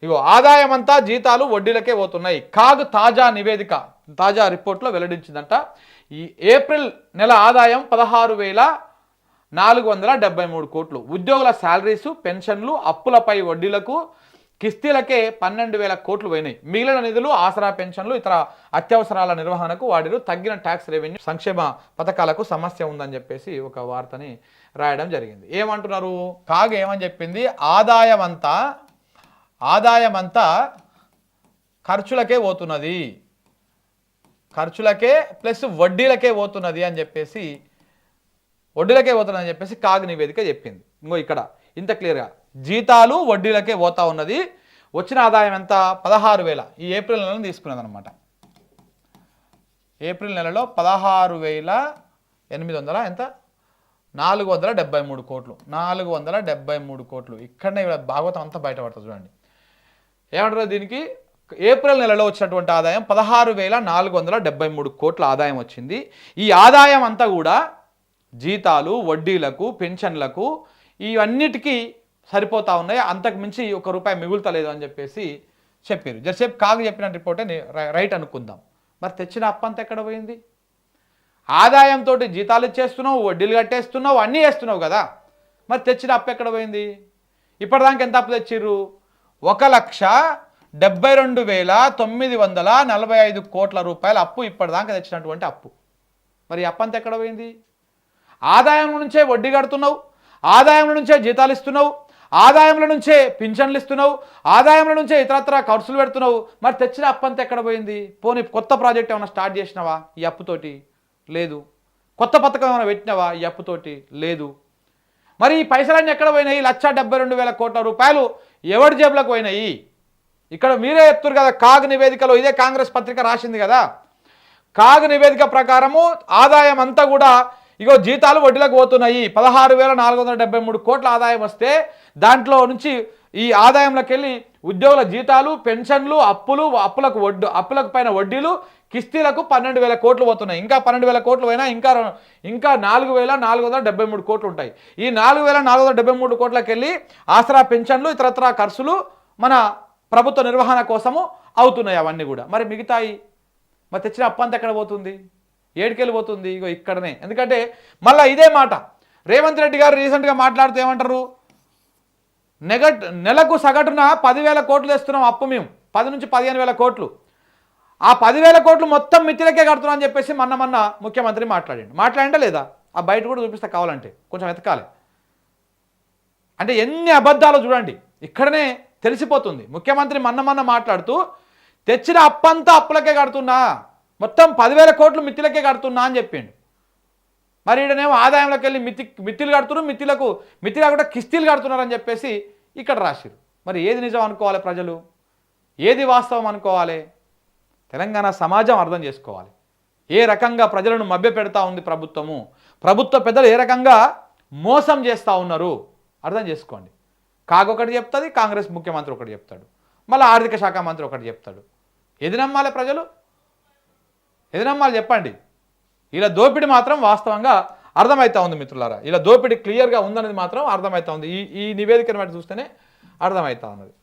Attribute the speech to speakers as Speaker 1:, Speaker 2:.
Speaker 1: ఇగో ఆదాయం అంతా జీతాలు వడ్డీలకే పోతున్నాయి. కాగ్ తాజా నివేదిక తాజా రిపోర్ట్లో వెల్లడించిందంట. ఈ ఏప్రిల్ నెల ఆదాయం 16,473 కోట్లు. ఉద్యోగుల శాలరీసు, పెన్షన్లు, అప్పులపై వడ్డీలకు, కిస్తీలకే 12,000 కోట్లు పోయినాయి. మిగిలిన నిధులు ఆసరా పెన్షన్లు, ఇతర అత్యవసరాల నిర్వహణకు వాడిరు. తగ్గిన ట్యాక్స్ రెవెన్యూ, సంక్షేమ పథకాలకు సమస్య ఉందని చెప్పేసి ఒక వార్తని రాయడం జరిగింది. ఏమంటున్నారు? కాగ్ ఏమని చెప్పింది? ఆదాయం అంతా ఖర్చులకే పోతున్నది, ఖర్చులకే ప్లస్ వడ్డీలకే పోతున్నది అని చెప్పేసి కాగ్ నివేదిక చెప్పింది. ఇంకో ఇక్కడ ఇంత క్లియర్గా జీతాలు వడ్డీలకే పోతా ఉన్నది. వచ్చిన ఆదాయం ఎంత? 16,000. ఈ ఏప్రిల్ నెలను తీసుకున్నది అనమాట. ఏప్రిల్ నెలలో 16,800 ఎంత? 473 కోట్లు. 473 కోట్లు. ఇక్కడనే భాగవతం అంతా బయటపడుతుంది చూడండి. ఏమంటారు దీనికి? ఏప్రిల్ నెలలో వచ్చినటువంటి ఆదాయం 16,473 కోట్ల ఆదాయం వచ్చింది. ఈ ఆదాయం అంతా కూడా జీతాలు, వడ్డీలకు, పెన్షన్లకు ఇవన్నిటికీ సరిపోతా ఉన్నాయి. అంతకు మించి ₹1 మిగులుతలేదు అని చెప్పేసి చెప్పారు. జరసేపు కాగ్ చెప్పిన రిపోర్టే రైట్ అనుకుందాం. మరి తెచ్చిన అప్పంతా ఎక్కడ పోయింది? ఆదాయంతో జీతాలు ఇచ్చేస్తున్నావు, వడ్డీలు కట్టేస్తున్నావు, అన్నీ వేస్తున్నావు కదా. మరి తెచ్చిన అప్పు ఎక్కడ పోయింది? ఇప్పటిదాకా ఎంత అప్పు తెచ్చిర్రు? 1,72,945 కోట్ల రూపాయల అప్పు ఇప్పటిదాకా తెచ్చినటువంటి అప్పు. మరి అప్పంతా ఎక్కడ పోయింది? ఆదాయం నుంచే వడ్డీ కడుతున్నావు, ఆదాయం నుంచే జీతాలు ఇస్తున్నావు, ఆదాయంలో నుంచే పింఛన్లు ఇస్తున్నావు, ఆదాయంలో నుంచే ఇతరత్ర ఖర్చులు పెడుతున్నావు. మరి తెచ్చిన అప్పంతా ఎక్కడ పోయింది? పోనీ కొత్త ప్రాజెక్ట్ ఏమైనా స్టార్ట్ చేసినావా ఈ అప్పుతోటి? లేదు. కొత్త పథకం ఏమైనా పెట్టినావా ఈ అప్పుతోటి? లేదు. మరి ఈ పైసలన్నీ ఎక్కడ పోయినాయి? 1,72,000 కోట్ల రూపాయలు ఎవరి జేబులకు పోయినాయి? ఇక్కడ మీరే చెప్తారు కదా, కాగ్ నివేదికలో ఇదే కాంగ్రెస్ పత్రిక రాసింది కదా. కాగ్ నివేదిక ప్రకారము ఆదాయం అంతా కూడా ఇగో జీతాలు వడ్డీలకు పోతున్నాయి. 16,473 కోట్ల ఆదాయం వస్తే దాంట్లో నుంచి ఈ ఆదాయంలోకి వెళ్ళి ఉద్యోగుల జీతాలు, పెన్షన్లు, అప్పులకు పైన వడ్డీలు, కిస్తీలకు 12,000 కోట్లు పోతున్నాయి. ఇంకా 12,000 కోట్లు పోయినా ఇంకా 4,473 కోట్లు ఉంటాయి. ఈ 4,473 కోట్లకి వెళ్ళి ఆసరా పెన్షన్లు, ఇతరత్ర ఖర్చులు మన ప్రభుత్వ నిర్వహణ కోసము అవుతున్నాయి అవన్నీ కూడా. మరి మిగతాయి మరి తెచ్చిన అప్పంతా ఎక్కడ పోతుంది? ఏడుకెళ్ళి పోతుంది? ఇగో ఇక్కడనే. ఎందుకంటే మళ్ళీ ఇదే మాట రేవంత్ రెడ్డి గారు రీసెంట్గా మాట్లాడుతూ ఏమంటారు? నెలకు సగటున 10,000 కోట్లు తెస్తున్నాం అప్పు మేము, 10 నుంచి 15,000 కోట్లు. ఆ 10,000 కోట్లు మొత్తం మిత్తిలకే కడుతున్నాం అని చెప్పేసి మొన్న ముఖ్యమంత్రి మాట్లాడిండా లేదా? ఆ బయట కూడా చూపిస్తా కావాలంటే, కొంచెం వెతకాలి. అంటే ఎన్ని అబద్ధాలు చూడండి, ఇక్కడనే తెలిసిపోతుంది. ముఖ్యమంత్రి మొన్న మాట్లాడుతూ తెచ్చిన అప్పంతా అప్పులకే కడుతున్నా, మొత్తం 10,000 కోట్లు మిత్తిలకే కడుతున్నా అని చెప్పిండు. మరి ఈడనేమో ఆదాయంలోకి వెళ్ళి మిత్తిలు కడుతున్నారు, మిత్తిలా కూడా కిస్తీలు కడుతున్నారని చెప్పేసి ఇక్కడ రాసిరు. మరి ఏది నిజం అనుకోవాలి ప్రజలు? ఏది వాస్తవం అనుకోవాలి? తెలంగాణ సమాజం అర్థం చేసుకోవాలి. ఏ రకంగా ప్రజలను మభ్యపెడతా ఉంది ప్రభుత్వ పెద్దలు ఏ రకంగా మోసం చేస్తూ ఉన్నారు అర్థం చేసుకోండి. కాగ్ ఒకటి చెప్తుంది, కాంగ్రెస్ ముఖ్యమంత్రి ఒకటి చెప్తాడు, మళ్ళీ ఆర్థిక శాఖ మంత్రి ఒకటి చెప్తాడు. ఏది నమ్మాలి ప్రజలు? ఏది నమ్మాలి చెప్పండి? ఇలా దోపిడీ మాత్రం వాస్తవంగా అర్థమవుతా ఉంది మిత్రులారా. ఇలా దోపిడీ క్లియర్గా ఉందనేది మాత్రం అర్థమవుతా ఉంది. ఈ నివేదికను బట్టి చూస్తేనే అర్థమవుతా ఉన్నది.